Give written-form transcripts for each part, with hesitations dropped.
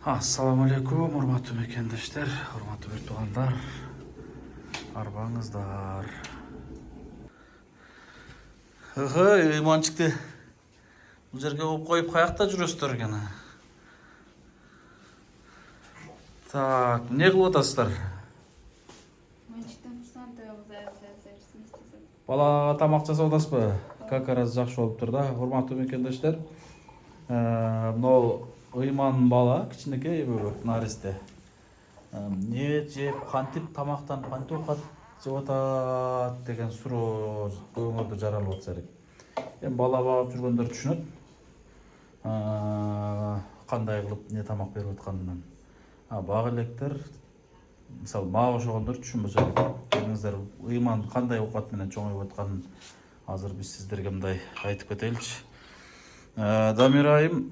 Assalamu alaikum, урматтуу мекендештер, урматтуу бир туугандар. Арбаңыздар. Ыйманчыкты бул жерге коюп коюп каякта жүрөсүздөр экен? Так, эмне кылып атасыздар? Бала тамак жасап атасызбы? Как раз жакшы болуптур да. Урматтуу мекендештер. Мына ыйман бала, кичинекей наристе. Не жеп, кантип тамактан, кантип оокат жеп атат деген суроо көңүлдү жаралып атса керек. Эми бала багып жүргөндөр түшүнөт. Кандай кылып не тамак берип атканын. Бага электер, мисалы мага ошогондор түшүнбөсө керек. Келиңиздер, ыйман кандай оокат менен чоңоюп атканын азыр биз сиздерге мындай айтып кетеличи. Дамира айым,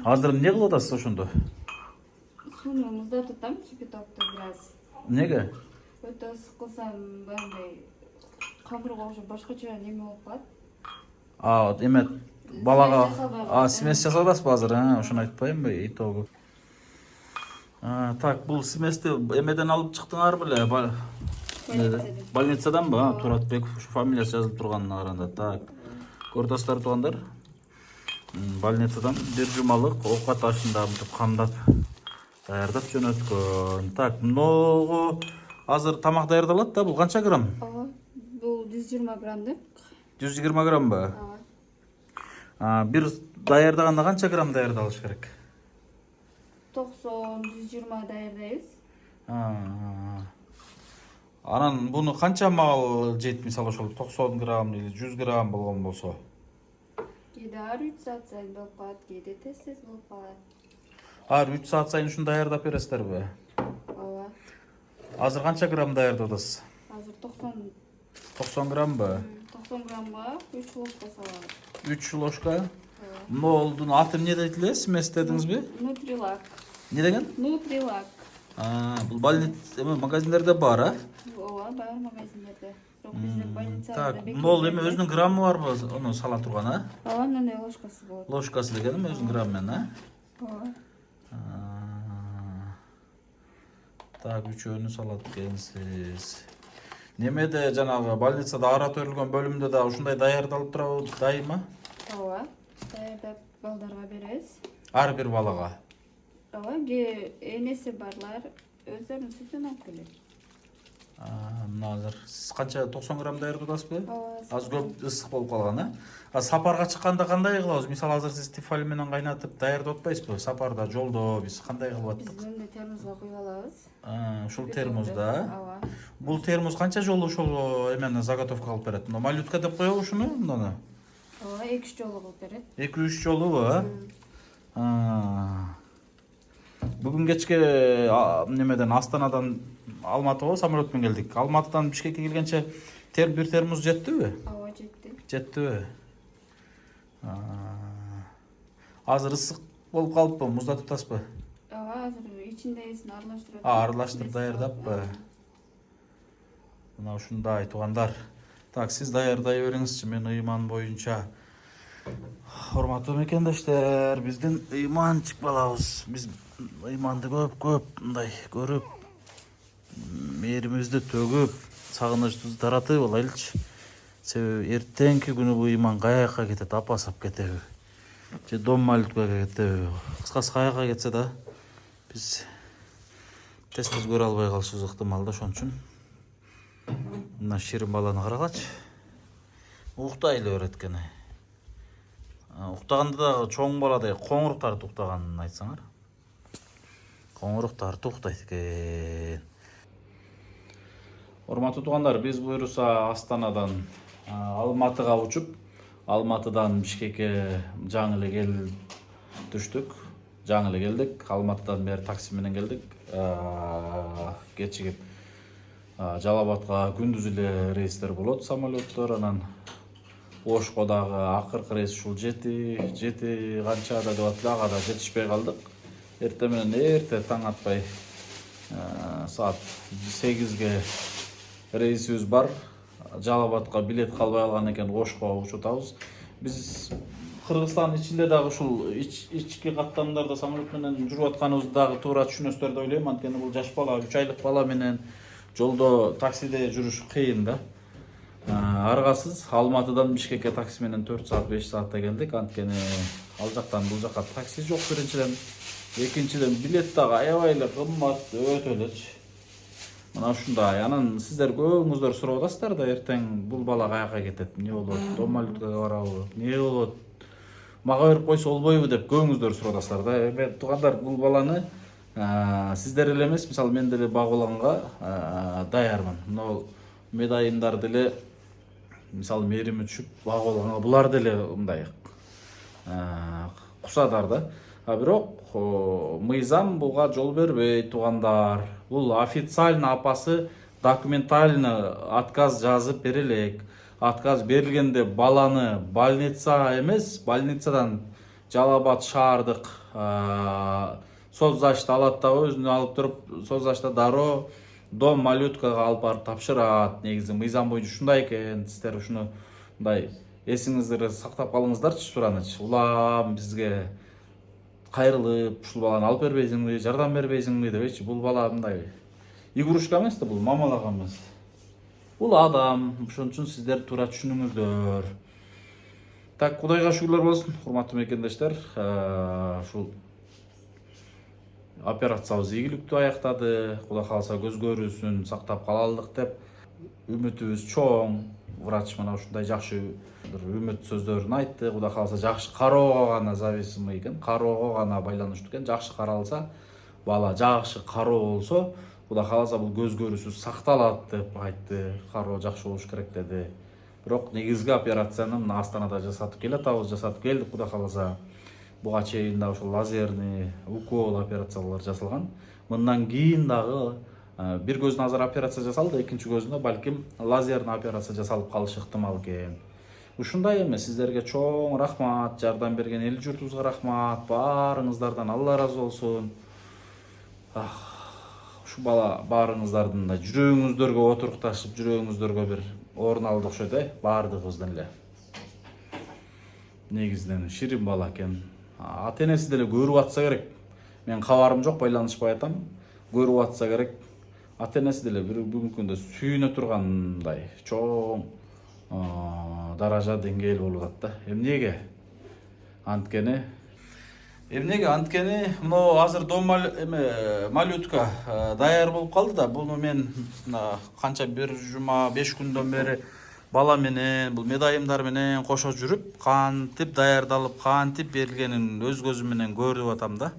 азыр эмне кылып атасыз ошондо? Суну муздатып атам, кипятокто бираз. Эмнеге? Өтө ысык кылсам, бандай камырга окшоп башкача неме болуп калат. Эме балага смесь жасап атасызбы азыр? Ошону айтпаймынбы итогу. Так, бул смести эмеден алып чыктыңар беле? Больницаданбы? Туратбеков, ушу фамилиясы жазылып турганына караганда. Так. Көрүп атасыздар туугандар? Больницадан бир жумалык оокат ашында мынтип камдап даярдап жөнөткөн. Так, многу азыр тамак даярдалат да, бул канча грамм? Бул 120 граммдык. 120 граммбы? Бир даярдаганда канча грамм даярдалыш керек? 90-120 даярдайбыз. Анан буну канча маал жейт, мисалы ошол 90 грамм или 100 грамм болгон болсо? Кээде ар 3 саат сайын болуп калат, кээде тез болуп калат. Ар 3 саат сайын ушуну даярдап бересиздерби? Ооба. Азыр канча грамм даярдап атасыз? Азыр 90 граммбы? 90 граммга 3 ложка салабыз. 3 ложка? Молдун аты эмне дейт эле? Смесь дедиңизби? Нутрилак. Не деген? Нутрилак. Бул больница магазиндерде бар, Ооба, бар магазиндерде. Биздин больницада Так, мол эме өзүнүн граммы барбы? Ону сала турган, Ооба, мындай ложкасы болот. Ложкасы деген өзүнүн граммы менен, Ооба. Так, үчөөнү салат экенсиз. Немеде жанагы больницада арат өрүлгөн бөлүмдө да ушундай даярдалып турабы дайыма? Ооба. Даярдап балдарга беребиз. Ар бир балага? Ооба, энеси барлар өздөрүнүн сүтүн алып келет. Мына азыр сиз канча 90 грамм даярдап атасызбы? Ооба. Азыр көп ысык болуп калган, Сапарга чыкканда кандай кылабыз? Мисалы азыр сиз тефаль менен кайнатып даярдап атпайсызбы? Сапарда, жолдо биз кандай кылып аттык? Биз мындай термозго куюп алабыз. Ушул термозда. Ооба. Бул термоз канча жолу ошол эмени заготовка кылып берет? Мына малютка деп коебу ушуну, мынаны? Ооба, 2-3 жолу кылып берет. 2-3 жолубу, Бүгүн кечке немеден Астанадан Алматыга самолет менен келдик. Алматыдан Бишкекке келгенче бир термоз жеттиби? Ооба, жетти. Жеттиби? Азыр ысык болуп калыппы, муздатып атасызбы? Ооба, азыр ичиндегисин аралаштырып. Аралаштырып даярдаппы? Мына ушундай туугандар. Так, сиз даярдай бериңизчи, мен ыйман боюнча. Урматтуу мекендештер, биздин ыйманчык балабыз. Биз ыйманды көп мындай көрүп, мээримизди төгүп, сагынычыбызды таратып алайлычы. Себеби эртеңки күнү бул ыйман каяка кетет, апасап кетеби? Же дом малюткага кетеби? Кыскасы каяка кетсе да биз тез көрө албай калышыбыз ыктымал да, ошон үчүн. Мына ширин баланы карагачы. Уктай эле берет экен. Уктаганда дагы чоң баладай коңурук тартып уктаганын айтсаңар. Коңурук тартып уктайт экен. Урматтуу туугандар, биз буюрса Астанадан Алматыга учуп, Алматыдан Бишкекке жаңы эле түштүк. Жаңы эле келдик. Алматыдан бери такси менен келдик. Кечигип Жалал Абадга күндүз эле рейстер болот, самолеттор. Анан Ошко дагы акыркы рейс ушул жети канчада деп атты, ага да жетишпей калдык. Эртең менен таң атпай саат 8ге рейсибиз бар. Жалал Абадга билет калбай калган экен, Ошко учутабыз. Биз Кыргызстандын ичинде дагы ушул ички каттамдарда самолет менен жүрүп атканыбызды дагы туура түшүнөсүздөр деп ойлойм. Анткени бул жаш бала, 3 айлык бала менен жолдо таксиде жүрүш кыйын да. Аргасыз Алматыдан Бишкекке такси менен 4 саат 5 саатта келдик. Анткени ал жактан бул жакка такси жок биринчиден. Экинчиден билет дагы аябай эле кымбат, өтө элечи. Мына ушундай. Анан сиздер көбүңүздөр сурап атасыздар да, эртең бул бала каяка кетет, эмне болот, дом малюткага барабы, эмне болот, мага берип койсо болбойбу деп көбүңүздөр сурап атасыздар да. Эми туугандар, бул баланы сиздер эле эмес, мисалы мен деле багууланга даярмын. Мына медайымдар деле мисалы мерими түшүп багууланга булар деле мындай кусадар да. Бирок мыйзам буга жол бербейт, туугандар. Бул официально апасы документально отказ жазып бере элек. Отказ берилгенде баланы больница эмес, больницадан Жалал Абад шаардык соцзащита алат да, өзүнө алып туруп соцзащита дароо дом малюткага алып барып тапшырат. Негизи мыйзам боюнча ушундай экен. Сиздер ушуну мындай эсиңиздерде сактап калыңыздарчы суранычы. Улам бизге кайрылып, ушул баланы алып бербейсиңби, жардам бербейсиңби дебейчи. Бул бала мындай игрушка эмес да, бул мамалак эмес. Бул адам. Ошон үчүн сиздер туура түшүнүңүздөр. Так, Кудайга шүгүрлөр болсун, урматтуу мекендештер. Ушул операциябыз ийгиликтүү аяктады. Кудай кааласа көз көрүүсүн сактап калалдык деп үмүтүбүз чоң. Врач мына ушундай жакшы бир үмүт сөздөрүн айтты. Кудай кааласа жакшы кароого гана зависимый экен, кароого гана байланыштуу экен. Жакшы каралса, бала жакшы кароо болсо, Кудай кааласа бул көз көрүүсү сакталат деп айтты. Кароо жакшы болуш керек деди. Бирок негизги операцияны мына Астанада жасатып келатабыз, жасатып келдик. Кудай кааласа буга чейин да ошол лазерный укол операциялар жасалган. Мындан кийин дагы бир көзүнө азыр операция жасалды, экинчи көзүнө балким лазерный операция жасалып калышы ыктымал экен. Ушундай эме, сиздерге чоң рахмат, жардам берген эл журтубузга рахмат, баарыңыздардан Алла ыраазы болсун. Ушу бала баарыңыздардын да жүрөгүңүздөргө отурукташып, жүрөгүңүздөргө бир орун алды окшойт, баардыгыбыздан эле. Негизинен ширин бала экен. Ата энеси деле көрүп атса керек. Мен кабарым жок, байланышпай атам. Көрүп атса керек. Ата энеси деле бүгүнкү күндө сүйүнө тургандай чоң даража деңгээл болуп атат да. Эмнеге? Анткени мына азыр дом малютка даяр болуп калды да. Буну мен канча бир жума 5 күндөн бери бала менен, бул медайымдар менен кошо жүрүп, кантип даярдалып, кантип берилгенин өз көзүм менен көрүп атам да.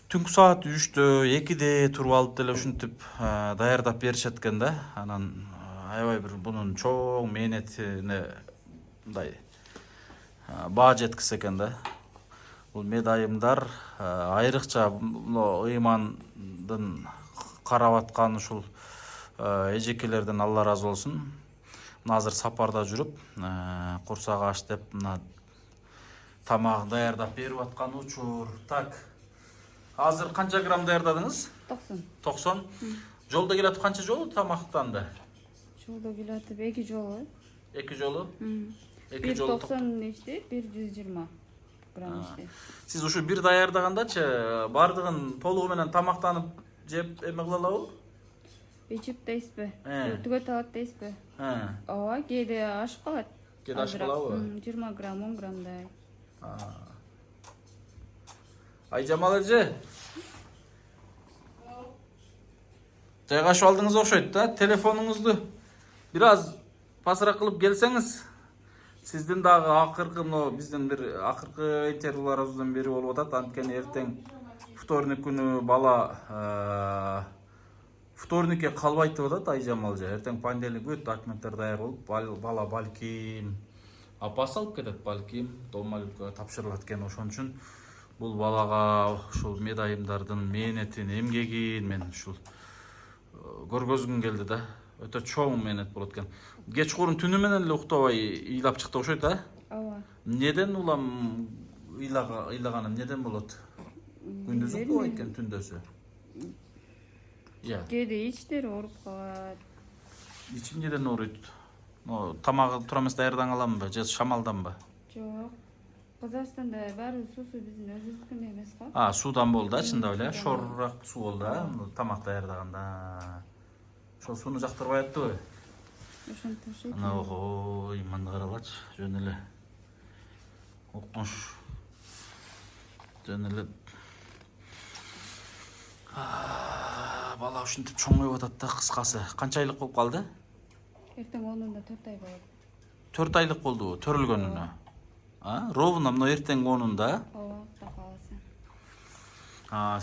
Түнкү саат 3-тө, 2-де туруп алып деле ушинтип даярдап беришет экен да. Анан аябай бир бунун чоң мээнетине мындай баа жеткисе экен да. Бул медайымдар айрыкча ыймандын карап аткан ушул эжекелерден Алла ыраазы болсун. Азыр сапарда жүрүп, курсак аш деп мына тамагын даярдап берип аткан учур. Так. Азыр канча грамм даярдадыңыз? 90. 90. Жолдо келатып канча жолу тамактанды? Жолдо келатып 2 жолу. 2 жолу? 2 жолу. 190 нечти, 120 грамм нечти. Сиз ушу бир даярдагандачы бардыгын толугу менен тамактанып жеп эме кыла алабы? Ичип дейсизби? Түгөт алат дейсизби? Ооба, кээде ашып калат. Кээде ашып калабы? 20 грамм, 10 граммдай. Айжамал эже. Жайгашып алдыңыз окшойт да, телефонуңузду бир аз пасыраак кылып келсеңиз. Сиздин дагы акыркы биздин бир акыркы интервьюларыбыздан бири болуп атат. Анткени эртең вторник күнү бала вторникке калбайт деп атат Айжамал эже. Эртең понедельник өт документтер даяр болуп, бала балким апасы алып кетет, балким дом малюткага тапшырылат экен. Ошон үчүн бул балага ушул медайымдардын мээнетин, эмгегин мен ушул көргөзгүм келди да. Өтө чоң мээнет болот экен. Кечкурун түнү менен эле уктабай ыйлап чыкты окшойт, Ооба. Неден улам ыйлаганым неден болот? Күндүз уктабайт экен, түндөсү. Кээде ичтери ооруп калат. Ичим неден ооруйт? Тамагы туура эмес даярдан аламбы же шамалданбы? Жок. Казакстанда баары суусу биздин өзүбүздүкүндөй эмес го. Судан болду да, чындап эле. Шорурак суу болду да, тамак даярдаганда. Ошол сууну жактырбай аттыбы? Ошентип ошойт. Ана ого, иманды каралачы, жөн эле. Окмуш. Жөн эле. Бала ушинтип чоңоюп атат да, кыскасы. Канча айлык болуп калды? Эртең 10-унда 4 ай болот. 4 айлык болду төрөлгөнүнө. Ровно мына эртең 10-унда. Ооба, Кудай кааласа.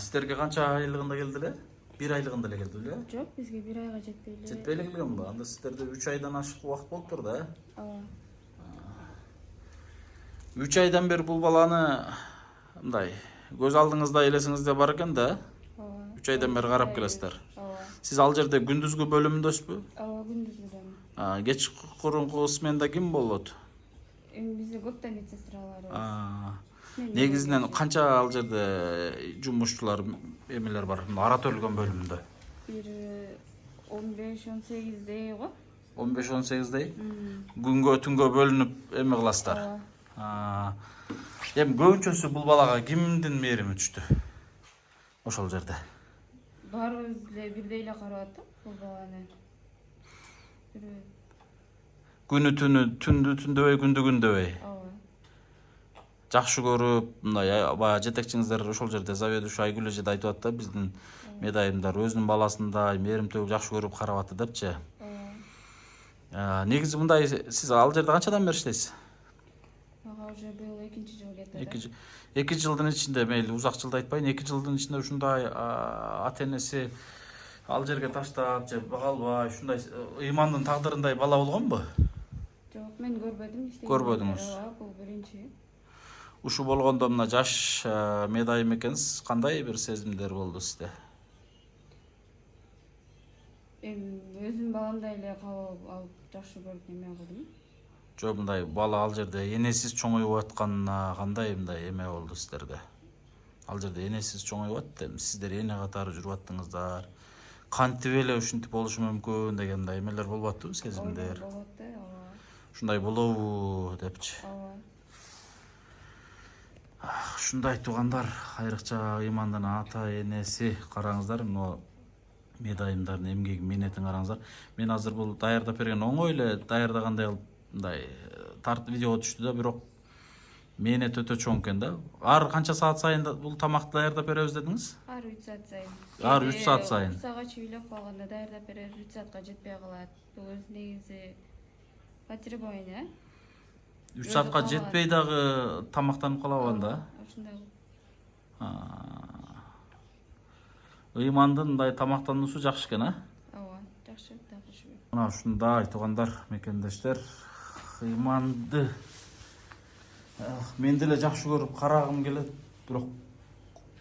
Сиздерге канча айлыгында келди эле? 1 айлыгында эле келди эле? Жок, бизге 1 айга жетпей эле. Жетпей эле келгенби? Анда сиздерде 3 айдан ашык убакыт болуптур да. Ооба. 3 айдан бери бул баланы мындай көз алдыңызда элесиңизде бар экен да. Ооба. 3 айдан бери карап келесиздер. Ооба. Сиз ал жерде күндүзгү бөлүмүндөсүзбү? Ооба, күндүзгүдөн. Кеч курунку сменда ким болот? Бизде көптөн медсестралар бар. Негизинен канча ал жерде жумушчулар эмелер бар? Ара төрөлгөн бөлүмүндө. Бир 15-18дей го. 15-18дей? Күнгө түнгө бөлүнүп эме кыласыздар. Эми көбүнчөсү бул балага кимдин мээрими түштү? Ошол жерде. Баарыбыз эле бирдей эле карап аттык бул баланы. Күнү түнү, түндү түндөбөй, күндү күндөбөй. Ооба. Жакшы көрүп, мындай баягы жетекчиңиздер ошол жерде заведующий Айгүл эже да айтып атты, биздин медайымдар өзүнүн баласындай мээрим төгүп жакшы көрүп карап атты депчи. Негизи мындай, сиз ал жерде канчадан бери иштейсиз? Ага уже быйыл 2-жыл кетти. 2 жылдын ичинде, мейли узак жылды айтпайын, 2 жылдын ичинде ушундай ата-энеси ал жерге таштап же бага албай, ушундай ыймандын тагдырындай бала болгонбу? Жок, мен көрбөдүм. Көрбөдүңүз. Бул биринчи. Ушу болгондо мына жаш медайым экенсиз, кандай бир сезимдер болду сизде? Өзүм баламдай эле кабыл алып жакшы көрүп эме кылдым. Жо мындай бала ал жерде энесиз чоңоюп атканына кандай мындай эме болду сиздерде? Ал жерде энесиз чоңоюп атты, сиздер эне катары жүрүп аттыңыздар. Кантип эле ушинтип болушу мүмкүн деген мындай эмелер болуп аттыбы, сезимдер? Болот да, ооба. Ушундай болобу депчи. Ооба. Ушундай туугандар, айрыкча ыймандын ата-энеси караңыздар, мына медайымдардын эмгеги, мээнетин караңыздар. Мен азыр бул даярдап берген оңой эле даярдагандай кылып мындай видеого түштү да, бирок мээнет өтө чоң экен да. Ар канча саат сайын бул тамакты даярдап беребиз дедиңиз? Ар 3 саат сайын. Ар 3 саат сайын. Сага чыйлап калганда даярдап беребиз, 3 саатка жетпей калат. Бул өз негизи потребование. 3 саатка жетпей дагы тамактанып калабы анда? Ошондой. Ыймандын мындай тамактануусу жакшы экен, Ооба, жакшы, жакшы. Мына ушундай туугандар, мекендештер, ыйманды мен деле жакшы көрүп карагым келет, бирок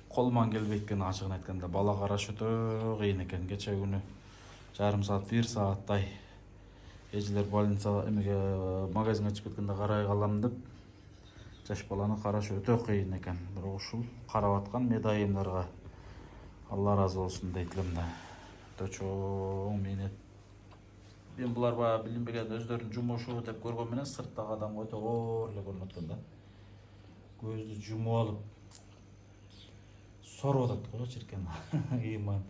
колуман келбейт экен, ачыгын айтканда. Бала караш өтө кыйын экен. Кече күнү жарым саат, 1 сааттай эжелер больница эмеге магазинге чыгып кеткенде карай калам деп, жаш баланы караш өтө кыйын экен. Бирок ушул карап аткан медайымдарга Алла разы болсун дейт элем да. Өтө чоң мээнет. Мен булар баягы билинбеген өздөрүнүн жумушу деп көргөн менен сырттагы адамга өтө оор эле көрүнүп аткан да. Көздү жумуп алып соруп атат го чиркен. Ыйман,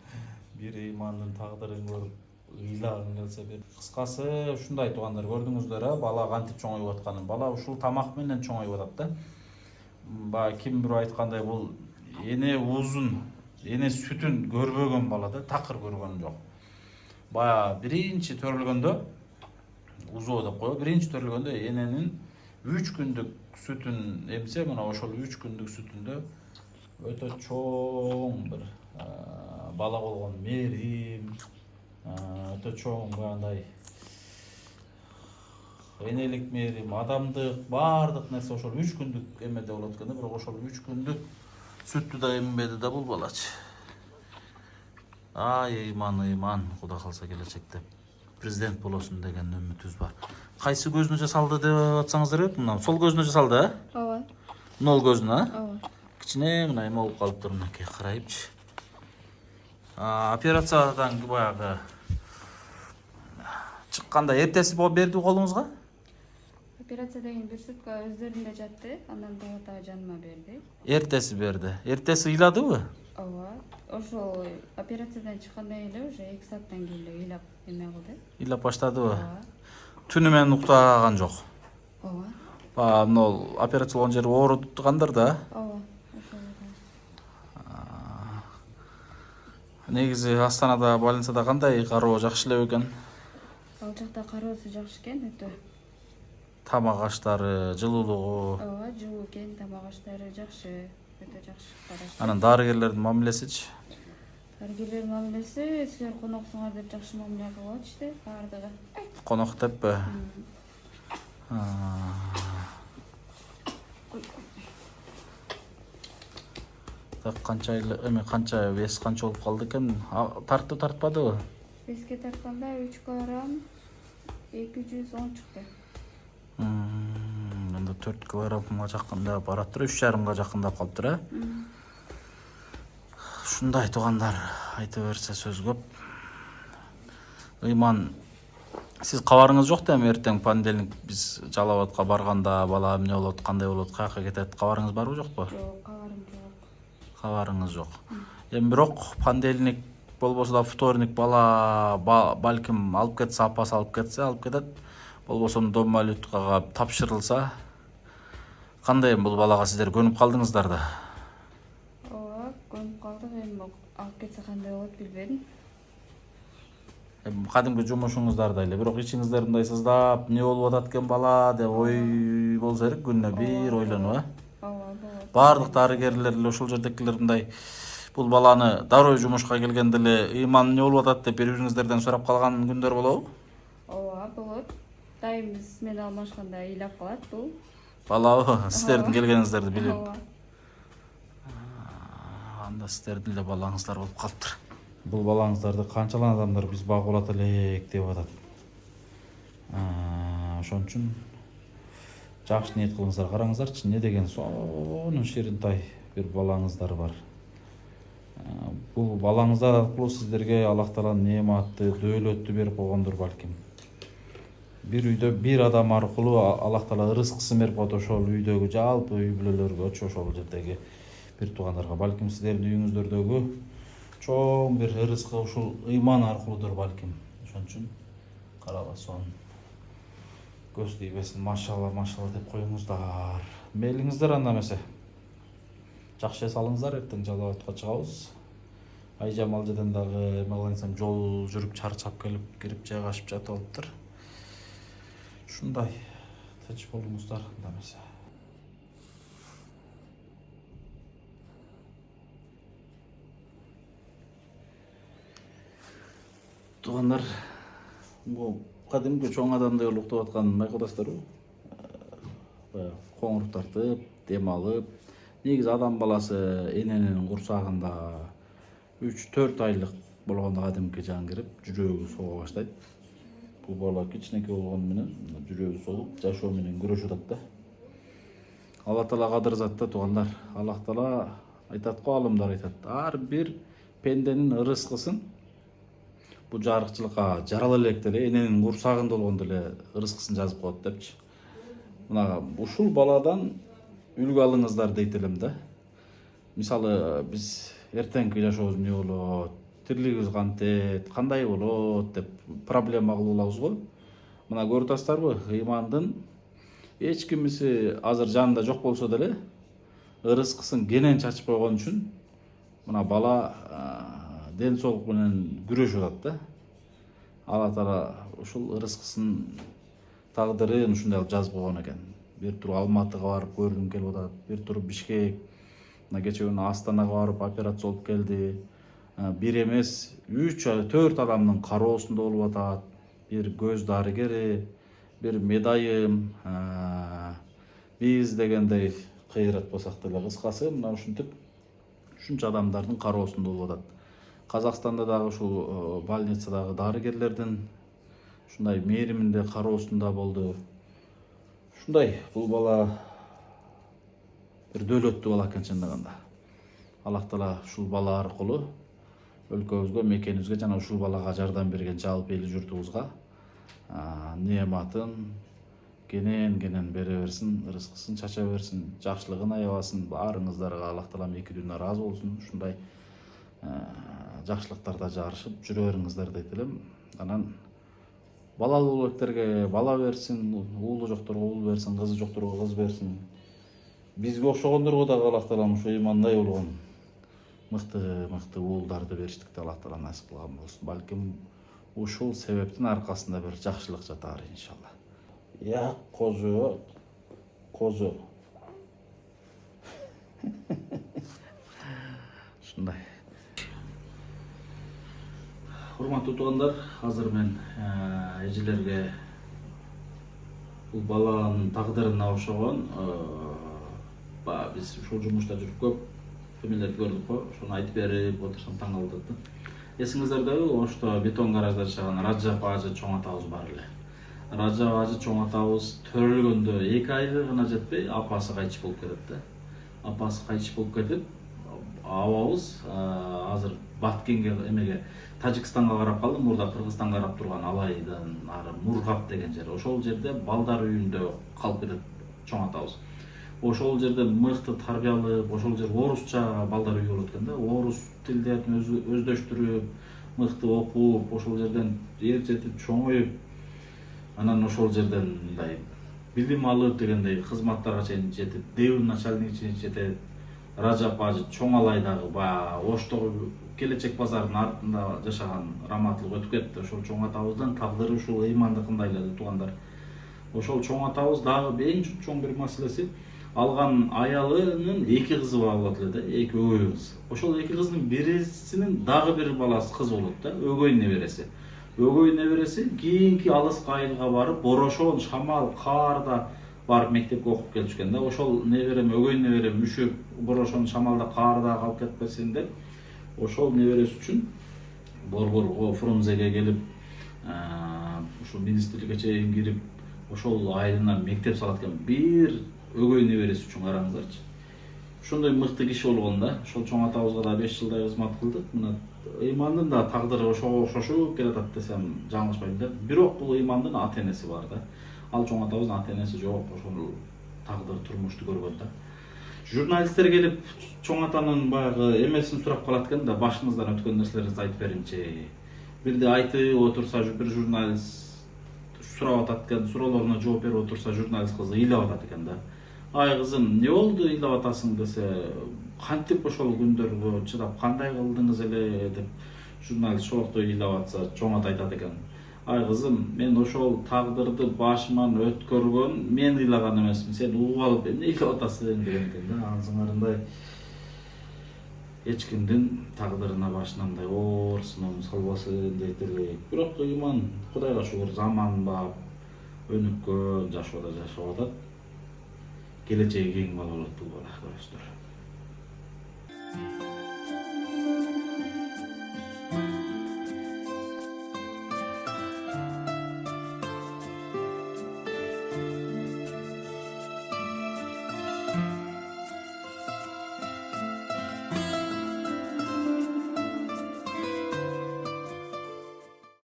бир ыймандын тагдырын көрүп ыйлагың келсе бир. Кыскасы ушундай туугандар, көрдүңүздөр, бала кантип чоңоюп атканын. Бала ушул тамак менен чоңоюп атат да. Баягы ким бирөө айткандай, бул эне уузун, эне сүтүн көрбөгөн бала да, такыр көргөн жок. Баягы биринчи төрөлгөндө, узоо деп коебу, биринчи төрөлгөндө эненин 3 күндүк сүтүн эмсе, мына ошол 3 күндүк сүтүндө өтө чоң бир бала болгон мээрим, өтө чоң баягындай энелик мээрим, адамдык, баардык нерсе ошол 3 күндүк эмеде болот экен да, бирок ошол 3 күндүк сүттү да эмбеди да бул балачы. Ыйман, Кудай калса келечекте президент болосун деген үмүтүбүз бар. Кайсы көзүнө жасалды деп атсаңыздар өт? Мына сол көзүнө жасалды, Ооба. Нол көзүнө, Ооба. кичине мына эме болуп калыптыр, мынакей карайыпчы. Операциядан баягы чыкканда эртеси берди колуңузга? Операциядан кийин 1 сутка өздөрүндө жатты, андан Талата жаныма берди. Эртеси берди. Эртеси ыйладыбы? Ооба. Ошол операциядан чыккандан эле уже 2 сааттан кийин эле ыйлап эме кылды. Ыйлап баштадыбы? Ооба. Түнү менен уктаган жок. Ооба. Мына операция болгон жери оорутгандар да. Ооба. Ошол. Негизи Астанада больницада кандай кароо жакшы эле экен? Ал жакта кароосу жакшы экен, өтө. Тамак аштары, жылуулугу. Ооба, жылуу экен, тамак аштары жакшы, өтө жакшы карашты. Анан дарыгерлердин мамилесичи? Дарыгерлердин мамилеси силер коноксуңар деп жакшы мамиле кылып атышты, баардыгы. Конок деппи? Так канча вес канча болуп калды экен? Тартты тартпадыбы? Веске тартканда 3 килограмм 210 чыкты. Анда 4 килограммга жакындап бараттыр, 3,5га жакындап калыптыр, э? Ушундай туугандар, айта берсе сөз көп. Ыйман, сиз кабарыңыз жок да, эртең понедельник биз Жалал Абадка барганда бала эмне болот, кандай болот, каяка кетет, кабарыңыз барбы жокпу? Жок, кабарым жок. Кабарыңыз жок. Эми бирок понедельник болбосо да вторник бала балким алып кетсе, апасы алып кетет. Болбосо дом малюткага тапшырылса, кандай бул балага сиздер көнүп калдыңыздар да? Ооба, көнүп калдык, эми алып кетсе кандай болот билбедим. Кадимки жумушуңуздарда эле, бирок ичиңиздер мындай сыздап, эмне болуп атат экен бала деп ой болсо керек, күнүнө бир ойлонуп, э? Ооба, болот. Бардык дарыгерлер эле ошол жердекилер мындай бул баланы дароо жумушка келгенде эле ыйман эмне болуп атат деп бири-бириңиздерден сурап калган күндөр болобу? Ооба, болот. Дайымыз мен алмашканда ыйлап калат бул. Балабы, сиздердин келгениңиздерди билип. Ооба. Анда сиздердин эле балаңыздар болуп калыптыр. Бул балаңыздарды канчалан адамдар биз багып алат элек деп атат. Ошон үчүн жакшы ниет кылыңыздар, караңыздарчы, эмне деген сонун ширинтай бир балаңыздар бар. Бул балаңыздар аркылуу сиздерге Аллах Таала неаматты, дөөлөттү берип койгондур балким. Бир үйдө бир адам аркылуу Аллах Таала рызкысын берип коет ошол үйдөгү жалпы үй бүлөлөргө, ошол жердеги бир туугандарга. Балким сиздердин үйүңүздөрдөгү чоң бир рызкы ушул ыйман аркылуудур балким. Ошон үчүн карабасын, көз тийбесин, машалла деп коюңуздар. Мейлиңиздер анда эмесе. Жакшы эс алыңыздар, эртең Жалал Абадка чыгабыз. Айжамал жеден дагы эме кылсам жол жүрүп чарчап келип кирип жайгашып жатып алыптыр. Ушундай тынч болуңуздар анда эмесе. Туугандар, бул кадимки чоң адамдай болуп уктап аткан майкалдашпарбы? Коңур тартып, дем алып. Негизи адам баласы эненин курсагында 3-4 айлык болгондо кадимки жан кирип, жүрөгү сого баштайт. Бул бала кичинекей болгону менен жүрөгү согуп, жашоо менен күрөшүп атат да. Алла Таала кадыр зат да, туугандар. Аллах Таала айтат го, алымдар айтат. Ар бир пенденин рызкысын бул жарыкчылыкка жарала электе эле эненин курсагында болгондо эле рызкысын жазып коет депчи. Мына ушул баладан үлгү алыңыздар дейт элем да. Мисалы биз эртеңки жашообуз эмне болот, тирилигибиз кантет, кандай болот деп проблема кылып алабыз го. Мына көрүп атасыздарбы, ыймандын эч кимиси азыр жанында жок болсо деле рызкысын кенен чачып койгон үчүн мына бала ден соолук менен күрөшүп атат да. Алла Таала ушул рызкысын тагдырын ушундай кылып жазып койгон экен. Бир тур Алматыга барып көргүм келип атат, бир тур Бишкек, мына кечээ күнү Астанага барып операция болуп келди. Бир эмес, 3-4 адамдын кароосунда болуп атат. Бир көз дарыгери, бир медайым, биз дегендей кыйратпасак деле, кыскасы мына ушинтип ушунча адамдардын кароосунда болуп атат. Казакстанда дагы ушул больницадагы дарыгерлердин ушундай мээриминде кароосунда болду. Ушундай бул бала бир дөөлөттүү бала экен чындыгында. Аллах Таала ушул бала аркылуу өлкөбүзгө, мекенибизге жана ушул балага жардам берген жалпы эл журтубузга неаматын, кенен бере берсин, рызкысын чача берсин, жакшылыгын аябасын, баарыңыздарга Аллах таалам эки дүйнө ыраазы болсун. Ушундай жакшылыктарда жарышып жүрө бериңиздер дейт элем. Анан балалуу электерге бала берсин, уулу жокторго уул берсин, кызы жокторго кыз берсин. Бизге окшогондорго дагы Аллах таалам ушу ыймандай болгон мыкты уулдарды бериштикти Аллах таала насип кылган болсун. Балким ушул себептин аркасында бир жакшылык жатар иншалла. Я козу. Ушундай. Урматтуу туугандар, азыр мен эжелерге бул баланын тагдырына окшогон биз ушул жумушта жүрүп көп эмелерди көрдүк го, ошону айтып берип отурсам таң калып атат. Эсиңиздердеби, ошто бетон гаражда жашаган Раджап ажы чоң атабыз бар эле. Раджап ажы чоң атабыз төрөлгөндө 2 айлы гана жетпей апасы кайтыш болуп кетет да. Апасы кайтыш болуп кетип, абабыз азыр Баткенге эмеге Тажикстанга карап калды, мурда Кыргызстанга карап турган Алайдан ары Мургап деген жер. Ошол жерде балдар үйүндө калып кетет чоң атабыз. Ошол жерде мыкты тарбиялып, ошол жер орусча балдар үйү болот экен да. Орус тилдерин өздөштүрүп, мыкты окуп, ошол жерден жетип чоңоюп, анан ошол жерден мындай билим алып дегендей кызматтарга чейин жетип, девин начальник чейин жетет. Раджап ажы чоң Алайдагы баягы Оштогу келечек базардын артында жашаган раматтылык өтүп кетти. Ошол чоң атабыздын тагдыры ушул ыймандыкындай эле туугандар. Ошол чоң атабыз дагы эң чоң бир маселеси, алган аялынын 2 кызы болот эле да, 2 өгөй кыз. Ошол 2 кыздын бирисинин дагы бир баласы кыз болот да, өгөй небереси. Өгөй небереси кийинки алыска айылга барып, борошон, шамал, каарда барып мектепке окуп келишкен да. Ошол неберем, өгөй неберем үшүп, борошон, шамалда, каарда калып кетпесин деп, ошол неберesi үчүн Борборго, Фрунзеге келип, ушул министрликке чейин кирип, ошол айылына мектеп салат экен. Бир өгөй неберesi үчүн караңыздарчы. Ошондой мыкты киши болгон да. Ошол чоң атабызга да 5 жылдай кызмат кылдык. Мына ыймандын да тагдыры ошого окшошуп келатат десем жаңылышпайм да. Бирок бул ыймандын ата-энеси бар да. Ал чоң атабыздын ата-энеси жок, ошол тагдыр турмушту көргөн да. Журналисттер келип чоң атанын баягы эмесин сурап калат экен да, башыңыздан өткөн нерселерди айтып бериңчи. Бирде айтып отурса бир журналист сурап атат экен, суроолоруна жооп берип отурса журналист кызы ыйлап атат экен да. Ай кызым, эмне болду ыйлап атасың десе, кантип ошол күндөргө чыдап кандай кылдыңыз эле деп журналист шооктой ыйлап атса, чоң ата айтат экен. Ай кызым, мен ошол тагдырды башыман өткөргөн, мен ыйлаган эмесмин, сен угуп алып эмне ыйлап атасың деген экен да. Ансыңарындай эч кимдин тагдырына башына мындай оор сыноо салбасын дейт элек. Бирок ыйман, Кудайга шүгүр, заман бап, өнүккөн жашоодо жашап атат. Келечеги кең бала болот бул бала, көрөсүздөр.